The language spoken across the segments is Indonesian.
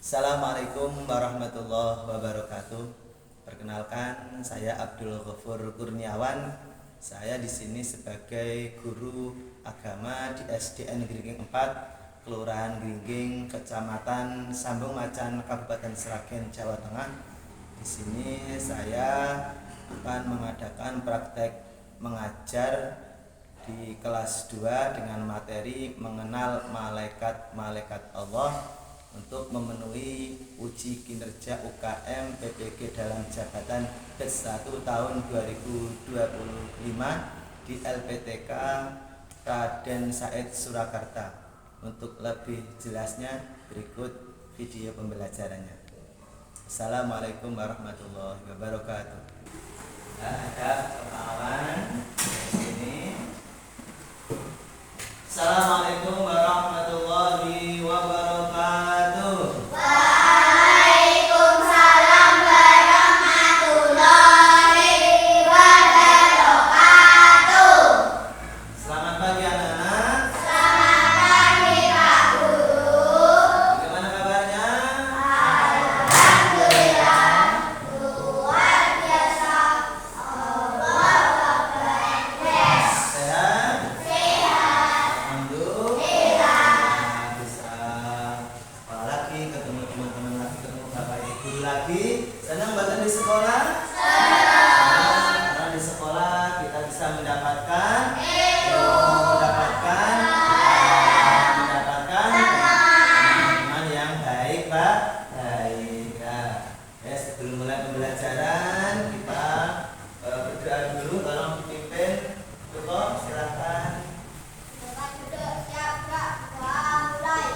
Assalamualaikum warahmatullahi wabarakatuh. Perkenalkan, saya Abdul Ghafur Kurniawan. Saya di sini sebagai guru agama di SDN Gringging 4, Kelurahan Gringging, Kecamatan Sambung Macan, Kabupaten Sragen, Jawa Tengah. Di sini saya akan mengadakan praktek mengajar di kelas 2 dengan materi mengenal malaikat-malaikat Allah untuk memenuhi uji kinerja UKM PPG dalam jabatan batch 1 tahun 2025 di LPTK Raden Said Surakarta. Untuk lebih jelasnya berikut video pembelajarannya. Assalamualaikum warahmatullahi wabarakatuh. Ada perkenalan ini. Assalamualaikum warahmatullahi wabarakatuh. Waalaikumsalam warahmatullahi wabarakatuh. Selamat pagi anak-anak. Selamat pagi Pak Guru. Bagaimana kabarnya? Alhamdulillah luar biasa. Allahu Akbar. Sehat? Sehat. Alhamdulillah. Bisa sekolah lagi, ketemu teman-teman lagi, ketemu bapak ibu guru lagi. Senang banget di sekolah? Senang. Karena di sekolah kita bisa mendapatkan teman-teman yang baik, Pak. Baik. Ya, sebelum mulai pembelajaran kita berdoa dulu. Tolong dipimpin. Cukup, silakan. Tempat duduk siap Kak. Mulai.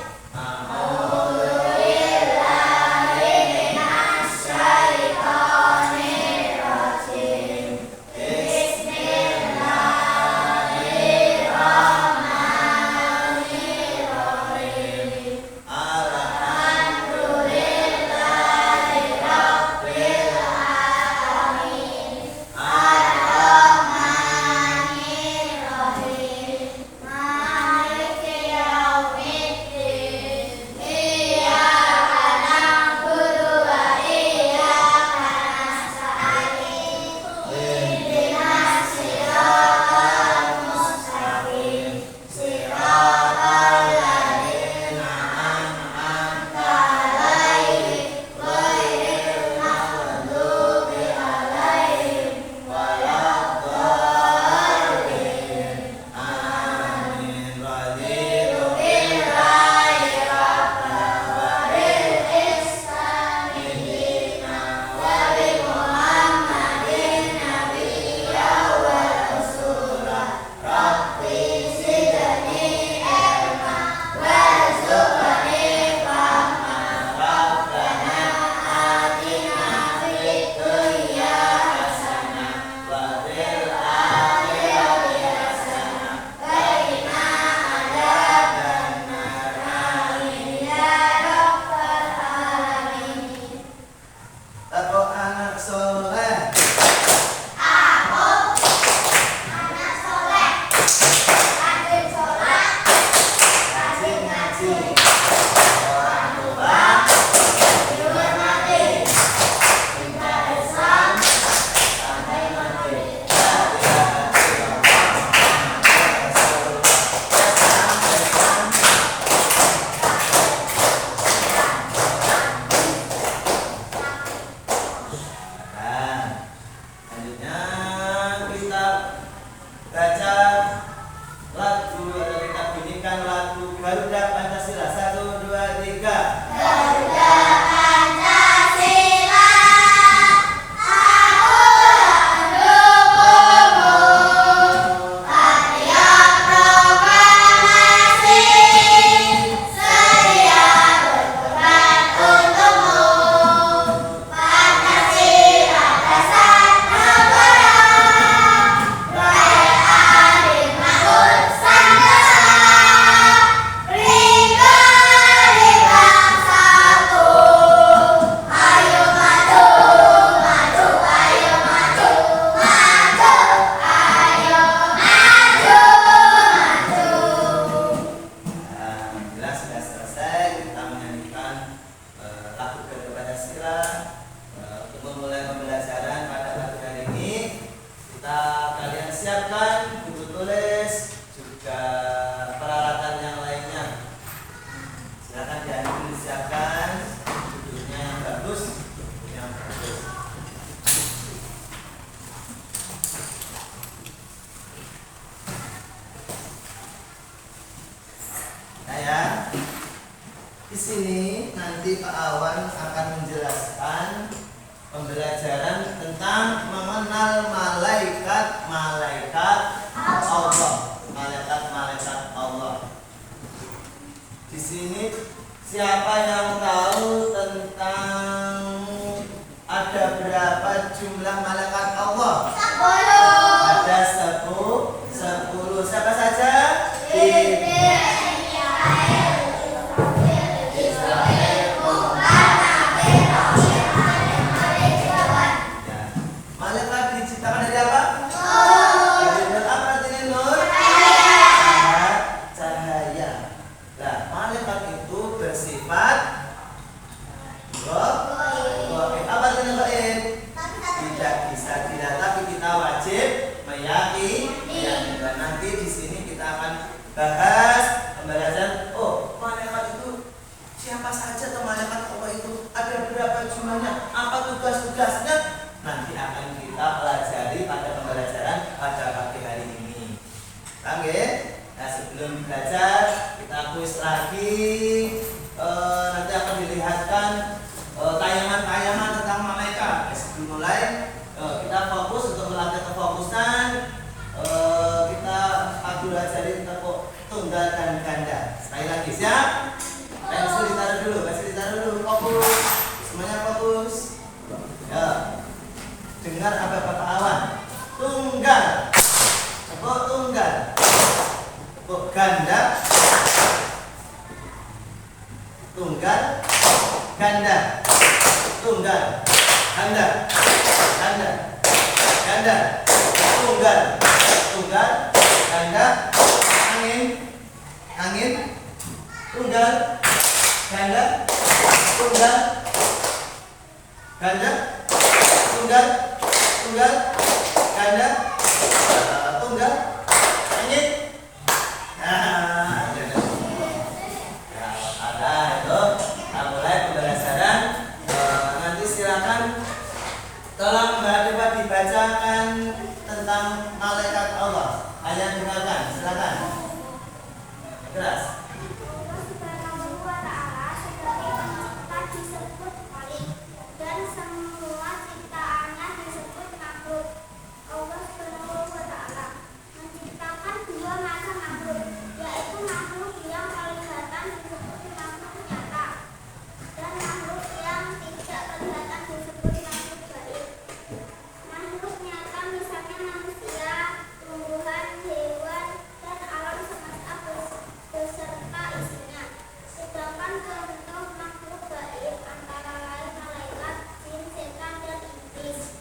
nanti Pak Awan akan menjelaskan pembelajaran tentang mengenal malaikat-malaikat Allah. Malaikat-malaikat Allah. Di sini siapa yang tahu tentang ada berapa jumlah malaikat Allah? 10. Ada 10. Siapa saja? Ya. Malaikat diciptakan dari apa? Dari nur. Apa artinya nur? Cahaya. Nah, malaikat itu bersifat gaib. Apa artinya gaib? Tidak bisa dilihat, tapi kita wajib meyakini. Dan nanti di sini kita akan bahas pembelajaran. Oh, malaikat itu siapa saja atau malaikat Allah itu ada berapa jumlahnya? Apa tugas-tugasnya? Nanti akan kita pelajari pada pembelajaran pada pagi hari ini. Oke. Nah, sebelum belajar kita kuis lagi. Nanti akan dilihatkan tayangan-tayangan tentang malaikat. Sebelum mulai kita fokus untuk melatih kefokusan. Kita pelajari tentang tunggal dan ganda. Sekali lagi siap? Pensil ditaruh dulu, fokus. Semuanya fokus. Ya. Dengar apa Bapak Awan? Tunggal. Tepuk tunggal. Tepuk ganda. Tunggal, ganda. Tunggal, ganda. Ganda. Ganda. Tunggal. Tunggal, ganda. Angin. Tunggal, ganda. Tunggal, ganda. Tunggal, ganda. Tunggal, angin. Nah, ada itu. Kita mulai pembelajaran. Nanti silakan tolong Mbak dibacakan tentang malaikat Allah. Kalian dengarkan, silakan. Keras. Allah Subhanahu wa Ta'ala sebagai pencipta disebut Khalik dan semua ciptaannya disebut makhluk. Allah Subhanahu wa Ta'ala menciptakan dua macam makhluk, yaitu makhluk yang kelihatan disebut makhluk nyata dan makhluk yang tidak kelihatan disebut makhluk gaib. Makhluk nyata misalnya manusia, tumbuhan, hewan, dan alam semesta beserta isinya. Sedangkan contoh makhluk gaib antara lain malaikat, jin, setan, dan iblis.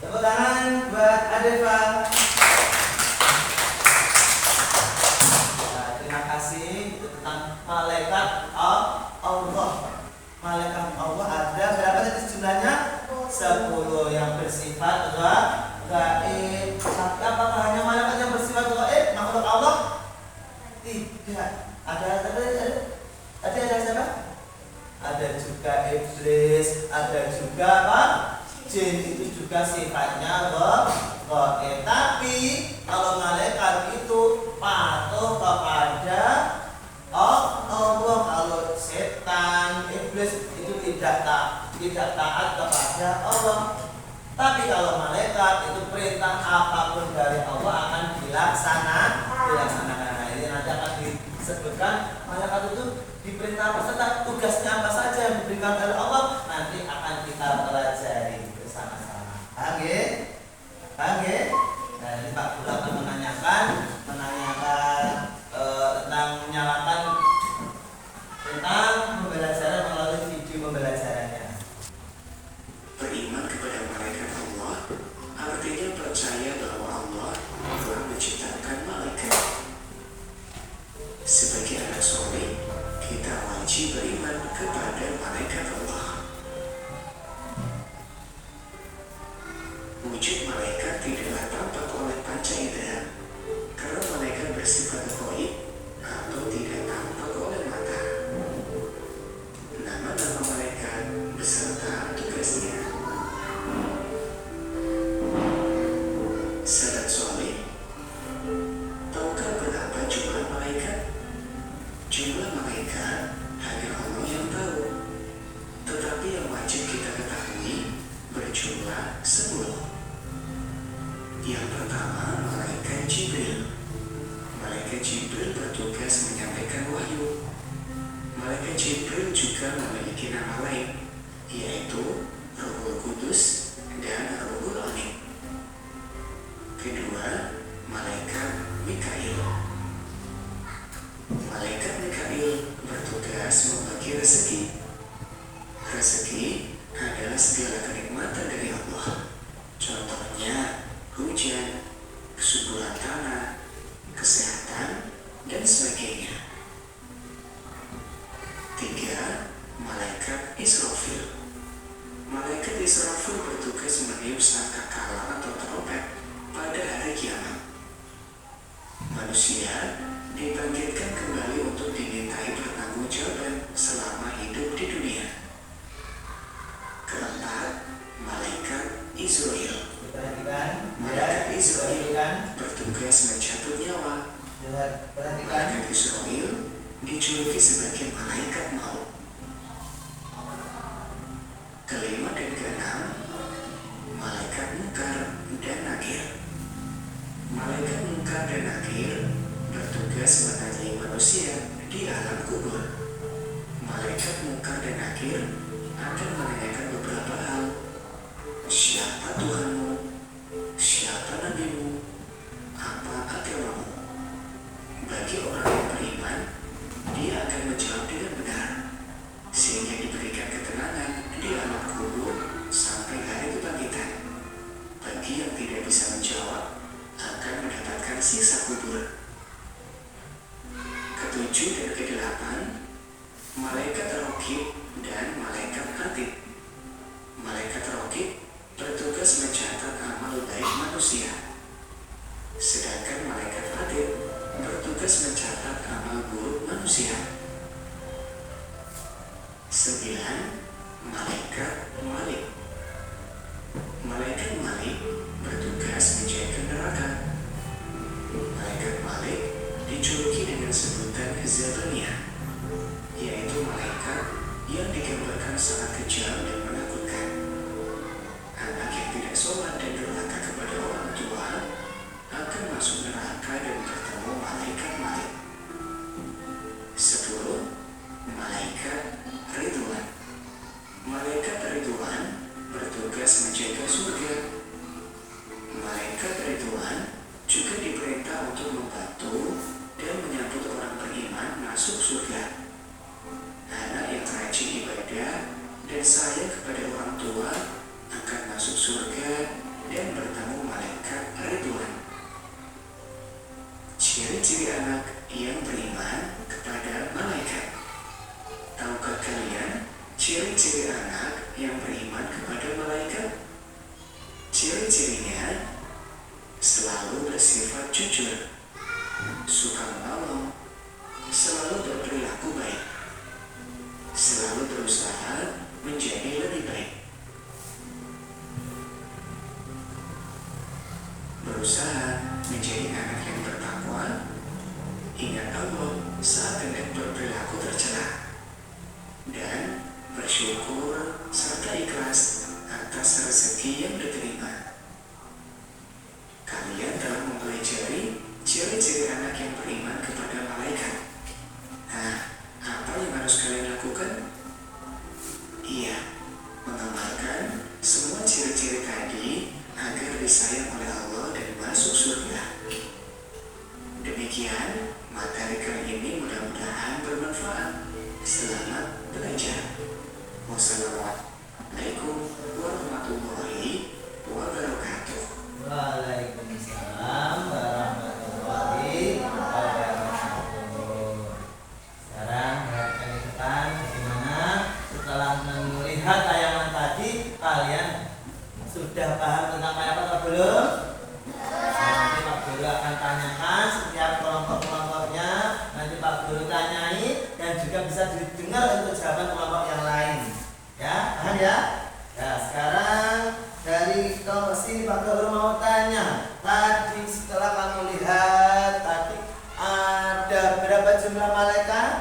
Tepuk tangan buat Adefa. Nah, terima kasih. Itu tentang malaikat Allah. Malaikat Allah ada berapa tadi jumlahnya? 10 yang bersifat gaib. Tapi apakah hanya malaikat yang bersifat gaib? Makhluk Allah? Tidak. Tadi ada siapa? Ada juga iblis, ada juga apa? Jin. Itu juga sifatnya gaib. Tapi kalau malaikat itu patuh kepada Allah. Kalau setan, iblis itu tidak taat kepada Allah. Tapi kalau malaikat itu perintah apapun dari Allah akan dilaksanakan. Nah, ini nanti akan disebutkan malaikat itu diperintah apa saja, tugasnya apa saja yang diberikan oleh Allah. Nanti akan kita pelajari bersama-sama. Oke. Nah, ini Pak Guru akan menanyakan tentang menyalakan tentang pembelajaran melalui video pembelajarannya. Beriman kepada malaikat Allah artinya percaya bahwa Allah telah menciptakan malaikat. Sebagai anak soleh, kita wajib beriman kepada malaikat Allah. Wujud malaikat tidaklah tampak oleh panca indera, karena malaikat bersifat gaib atau tidak tampak oleh mata. Nama-nama malaikat beserta tugasnya. Sahabat soleh, tahukah berapa jumlah malaikat? Jumlah malaikat hanya Allah yang tahu. Tetapi yang wajib kita ketahui berjumlah 10. Yang pertama, malaikat Jibril. Malaikat Jibril bertugas menyampaikan wahyu. Malaikat Jibril juga memiliki nama lain, yaitu Ruhul Kudus dan Ruhul Amin. Kedua, malaikat Mikail. Malaikat Mikail bertugas membagi rezeki. Rezeki adalah segala kenikmatan dari Allah. Contohnya, hujan, kesuburan tanah, kesehatan, dan sebagainya. 3. Malaikat Israfil. Malaikat Israfil bertugas meniup sangkakala atau trompet pada hari kiamat. Manusia dibangkitkan kembali untuk dimintai pertanggungjawaban selama hidup di dunia. Keempat, malaikat Israel. Perhatikan. Malaikat Israel Perhatikan. bertugas mencabut nyawa. Perhatikan. Malaikat Israel dijuluki sebagai malaikat maut. Kelima dan keenam, malaikat Munkar dan Nakir. Malaikat Munkar dan Nakir bertugas menanyai manusia di alam kubur. Malaikat Munkar dan Nakir akan menanyakan beberapa hal. Siapa Tuhanmu? Siapa nabimu? Apa agamamu? Bagi orang yang beriman, dia akan menjawab dengan benar, sehingga diberikan ketenangan di alam kubur sampai hari kebangkitan. Bagi yang tidak bisa menjawab, akan mendapatkan siksa kubur. Ketujuh dan kedelapan, malaikat Raqib dan malaikat Atid. Malaikat Raqib bertugas mencatat amal baik manusia, sedangkan malaikat Atid bertugas mencatat amal buruk manusia. 9. Malaikat Malik. Malaikat Malik bertugas menjaga neraka. Malaikat Malik dijuluki dengan sebutan Zabaniyah, yaitu malaikat yang digambarkan sangat kejam dan menakutkan. Anak yang tidak sholat dan durhaka kepada orang tua akan masuk neraka dan bertemu malaikat Malik. 10. Malaikat Ridwan. Malaikat Ridwan bertugas menjaga surga. Malaikat Ridwan juga diperintah untuk membantu dan menyambut orang beriman masuk surga. Anak yang rajin ibadah dan sayang kepada orang tua akan masuk surga dan bertemu malaikat Ridwan. Ciri-ciri anak yang beriman kepada malaikat. Tahukah kalian ciri-ciri anak yang beriman kepada malaikat? Ciri-cirinya selalu bersifat jujur, suka menolong, selalu berperilaku baik, selalu berusaha menjadi lebih baik. Berusaha menjadi anak yang bertakwa, ingat Allah saat hendak berperilaku tercela, dan bersyukur serta ikhlas atas rezeki yang diterima. Kalian telah mempelajari ciri-ciri anak yang beriman kepada malaikat. Nah, apa yang harus kalian lakukan? Iya, mengamalkan semua ciri-ciri tadi agar disayang oleh Allah dan masuk surga. Demikian materi kali ini mudah-mudahan bermanfaat. Selamat belajar. Wassalamualaikum warahmatullahi wabarakatuh. Waalaikumsalam warahmatullahi wabarakatuh. Sekarang perhatikan ikutan bagaimana setelah melihat tayangan tadi kalian sudah paham tentang apa atau belum? Nanti Pak Guru akan tanyakan setiap kelompok-kelompoknya. Nanti Pak Guru tanyai dan juga bisa didengar untuk jawaban kelompok yang lain. Ya, paham ya? Ya, sekarang dari kelompok sini Pak Guru mau tanya. Tadi setelah kamu lihat tadi ada berapa jumlah malaikat?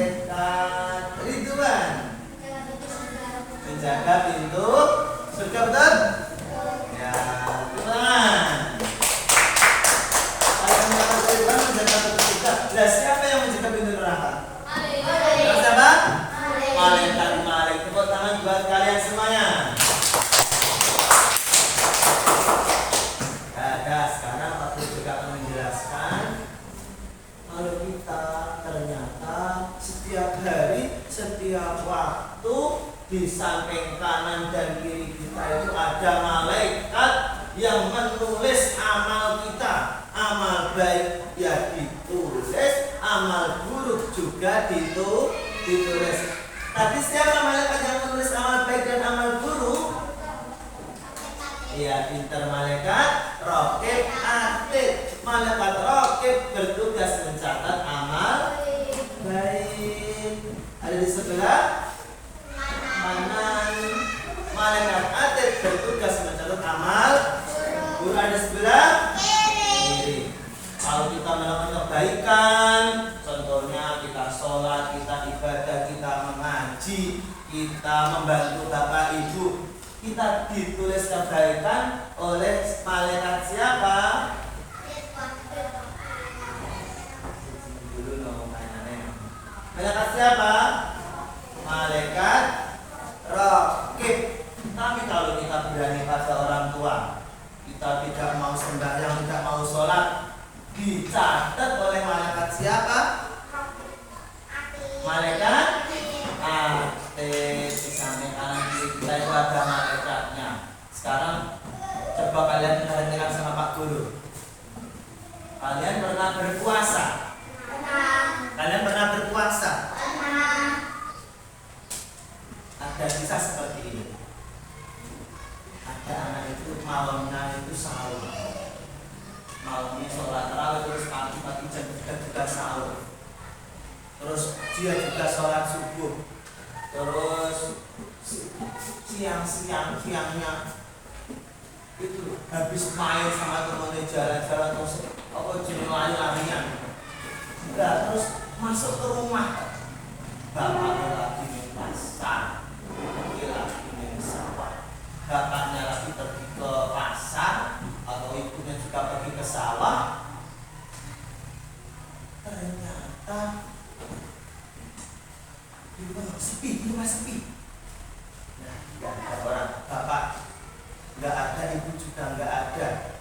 malaikat Ridwan menjaga pintu surga, betul? Ya, Tuhan. Kalau malaikat Ridwan menjaga pintu surga, lah siapa yang menjaga pintu neraka? Siapa? Malaikat Malik. Tepuk tangan buat kalian semuanya. Nah, sekarang Pak Guru juga akan menjelaskan kalau kita ternyata setiap hari, setiap waktu di samping kanan dan kiri kita itu ada malaikat yang menulis amal kita. Amal baik ya ditulis, amal buruk juga ditulis. Tapi siapa malaikat yang menulis amal baik dan amal buruk? Ya, pinter malaikat Raqib Atid. Malaikat Raqib bertugas mencatat amal baik. Ada di sebelah kanan. Malaikat Atid bertugas mencatat amal buruk. Ada di sebelah kiri. Kalau kita melakukan kebaikan, contohnya kita sholat, kita ibadah, kita mengaji, kita membantu bapak ibu, kita ditulis kebaikan oleh malaikat siapa? Malaikat siapa? Malaikat Raqib. Tapi kalau kita berani pada orang tua, kita tidak mau sembahyang, tidak mau sholat, dicatat oleh malaikat siapa? Malaikat Atid. Di samping kanan kiri kita itu ada malaikatnya. Sekarang coba kalian perhatikan sama Pak Guru. Kalian pernah berpuasa? Kalian pernah berpuasa? Ada kisah seperti ini. Ada anak itu malamnya itu sahur. Malamnya sholat tarawih, terus pagi-pagi jam 3 juga sahur. Terus dia juga sholat subuh. Terus siangnya itu habis main sama temennya jalan-jalan terus jenis lari-larian. Nah, terus masuk ke rumah, bapaknya lagi main pasar, dia lagi main sawah. Bapaknya lagi pergi ke pasar atau ibunya juga pergi ke sawah. Ternyata di rumah sepi. Nah, nggak ada orang, bapak nggak ada, ibu juga nggak ada.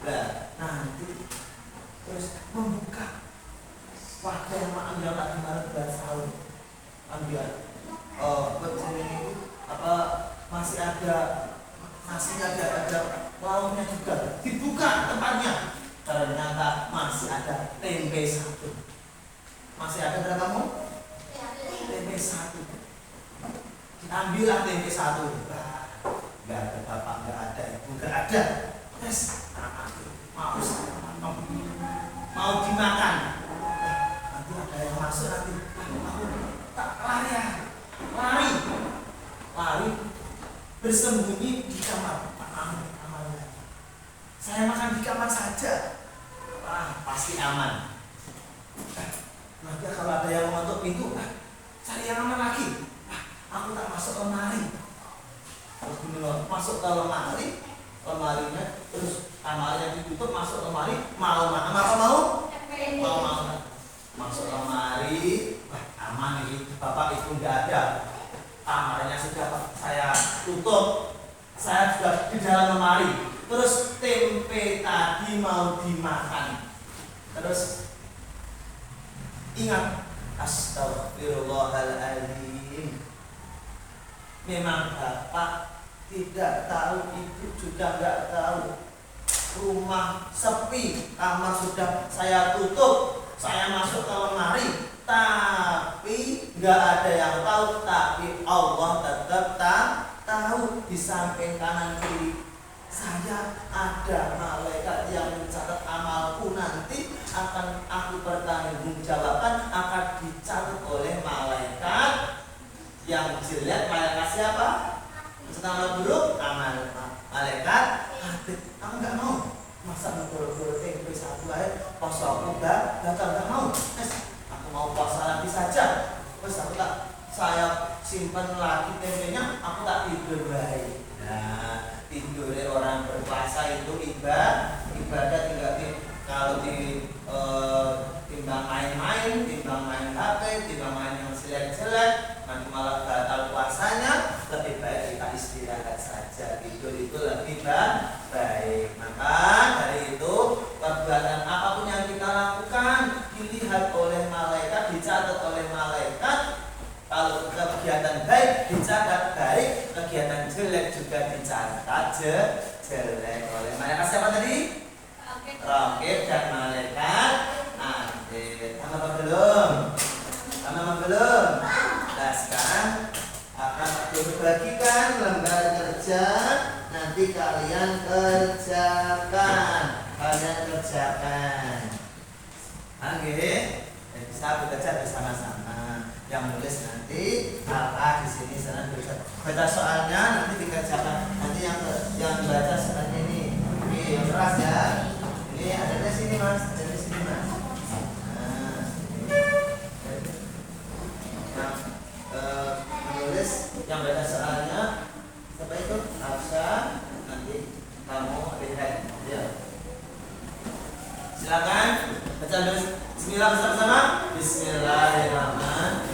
Nah, nanti terus membuka waktu yang ambil lagi malam buat sahur, ambil masih ada nasinya, ada lauknya juga, dibuka tempatnya. Ternyata masih ada tempe satu. Masih ada berapa kamu? Tempe satu. Diambillah tempe satu. Nggak ada bapak, nggak ada ibu, nggak ada. Yes, mau dimakan. Nanti ada yang masuk nanti. Aku tak lari bersembunyi di kamar. Amalnya. Saya makan di kamar saja. Pasti aman. Nanti kalau ada yang mengetuk pintu, cari yang aman lagi. Aku tak masuk lemari. Terus masuk ke lemari, lemarinya terus kamarnya ditutup, masuk lemari, mau masuk lemari, aman ini, bapak ibu nggak ada, kamarnya sudah saya tutup, saya sudah di dalam lemari, terus tempe tadi mau dimakan, terus ingat, astagfirullahaladzim, memang bapak tidak tahu, ibu juga nggak tahu. Rumah sepi, kamar sudah saya tutup, saya masuk ke lemari, tapi nggak ada yang tahu. Tapi Allah tetap tahu. Di samping kanan kiri saya ada malaikat yang mencatat amalku, nanti akan aku pertanggungjawabkan, akan dicatat oleh malaikat yang jelek. Malaikat siapa? Amal buruk, malaikat Atid. Kamu nggak mau masa tempe satu aja, puasa aku nggak mau. Aku mau puasa lagi saja. saya simpan lagi tempenya, aku tak tidur baik. Nah, tidurnya orang berpuasa itu ibadah tidak kalau timbang main-main, timbang main HP, timbang main yang jelek-jelek, nanti malah batal puasanya. Lebih baik kita istirahat saja, tidur itu lebih baik. Maka dari itu perbuatan apapun yang kita lakukan dilihat oleh malaikat, dicatat oleh malaikat. Kalau kegiatan baik dicatat baik, kegiatan jelek juga dicatat jelek oleh malaikat. Siapa tadi? Raqib dan malaikat atid. Paham apa belum? Paham apa belum? Nah, sekarang akan dibagikan lembar kerja. Nanti kalian kerjakan. Oke, bisa bekerja bersama-sama. Yang nulis nanti apa di sini sana baca soalnya nanti dikerjakan. Nanti yang baca soalnya ini. Oke, yang keras ya. Ini ada di sini mas, ada di sini mas. Nah, menulis yang baca soalnya siapa itu? Afsa. Nanti kamu lihat ya. Silakan baca Bismillah bersama-sama. Bismillahirrahmanirrahim.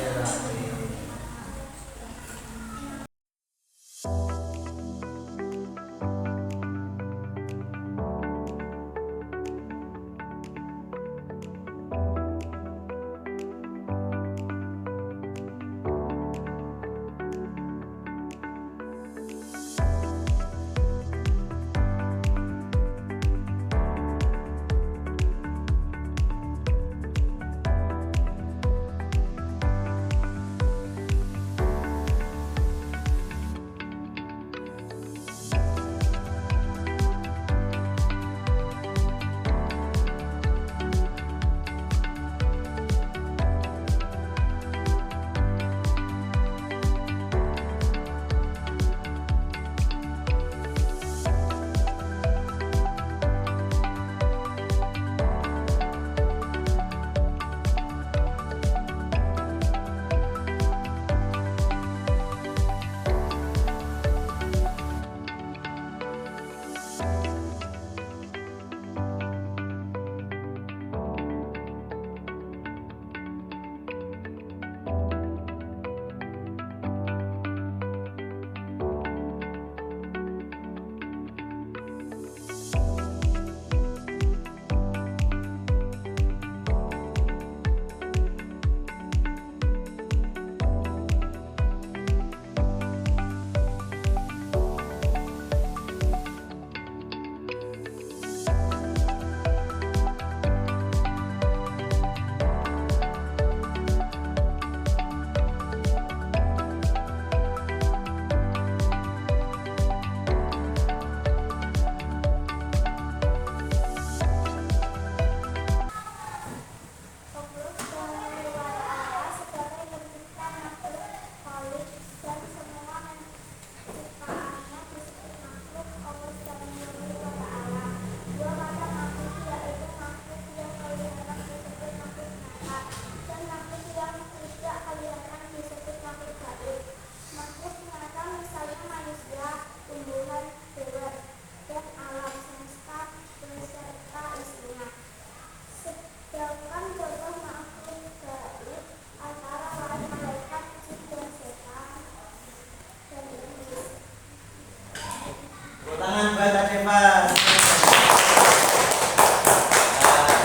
Mas.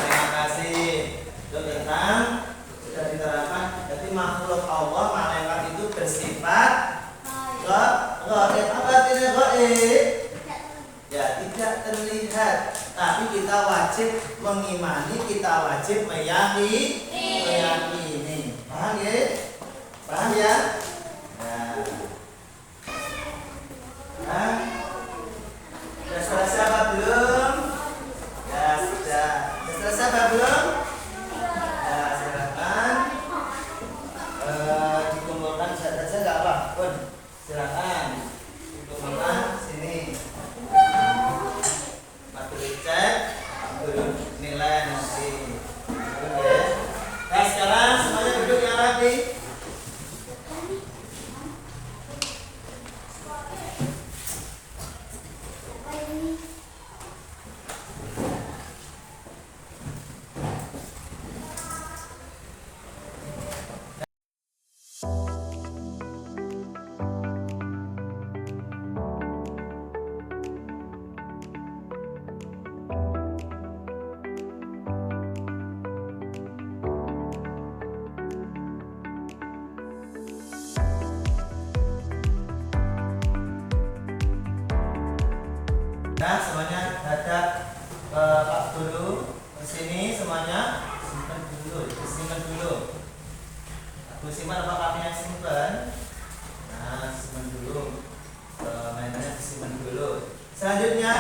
Terima kasih. Itu tentang sudah diterangkan. Jadi makhluk Allah malaikat itu bersifat gaib. Apa tidak gaib? Ya tidak terlihat. Tapi kita wajib mengimani, kita wajib meyakini. Paham ya? Paham ya? Nah. Sudah selesai apa belum? Ya sudah. Sudah selesai apa belum? Ya silakan. Dikumpulkan saja nggak apa pun. Silakan dikumpulkan sini. Materi cek, nilai nanti. Oke. Nah sekarang semuanya duduk yang rapi. menghadap ke Pak Guru ke sini semuanya. Simpan dulu. Aku simpan apa kami yang simpan? Nah, simpan dulu. Mainannya disimpan dulu. Selanjutnya,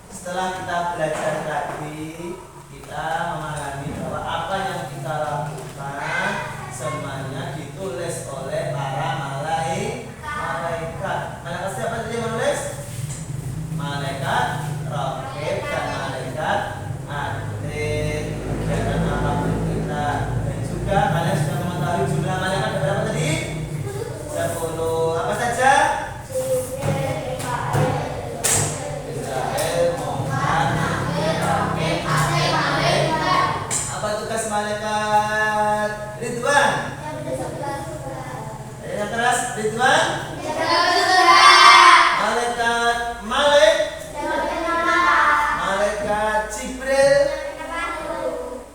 setelah kita belajar tadi, kita memahami bahwa apa yang kita lakukan semuanya ditulis oleh para malaikat. Malaikat siapa tadi yang menulis? Malaikat Raqib dan malaikat Atid. Dan apapun kita, dan juga kalian sudah mengetahui jumlah malaikat berapa tadi? 10. Apa saja? Israel, Muhammad, Raqib, Atid. Apa tugas malaikat Ridwan? Yang keras Ridwan. Malaikat Malik, malaikat Jibril,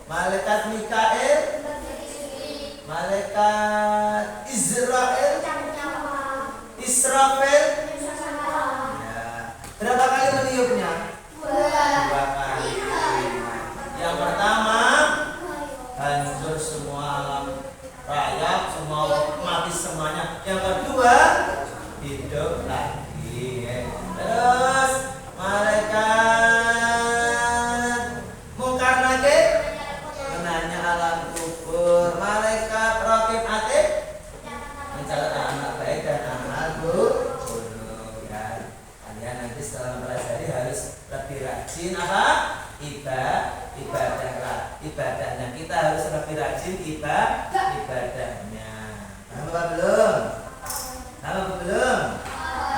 malaikat Mikael, malaikat Israfil. Ya. Berapa kali meniupnya? 2 kali. Yang pertama, hancur semua alam raya, semua mati semuanya. Yang kedua, hidup lagi. Terus malaikat Munkar Nakir menanya alam kubur. Malaikat Raqib Atid mencatat amal baik dan amal buruk. Ya, kalian nanti setelah mempelajari harus lebih rajin apa? Ibadahnya. Kita harus lebih rajin ibadahnya. Paham apa belum? Paham apa belum?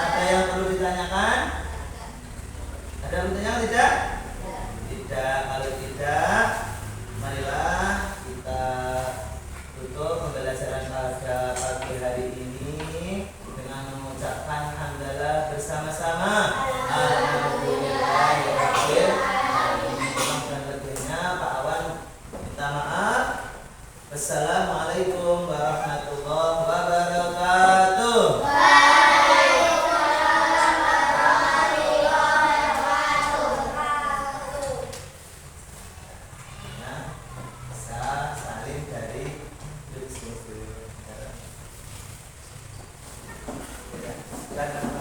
Ada yang perlu ditanyakan? Ada yang ditanyakan tidak? Tidak. Kalau tidak, marilah kita tutup pembelajaran pada pagi hari ini dengan mengucapkan hamdalah bersama-sama. Alhamdulillahirabbil alamin. Dan lebihnya Pak Awan minta maaf. Wassalamualaikum warahmatullahi wabarakatuh. Bisa saling dari Silakan.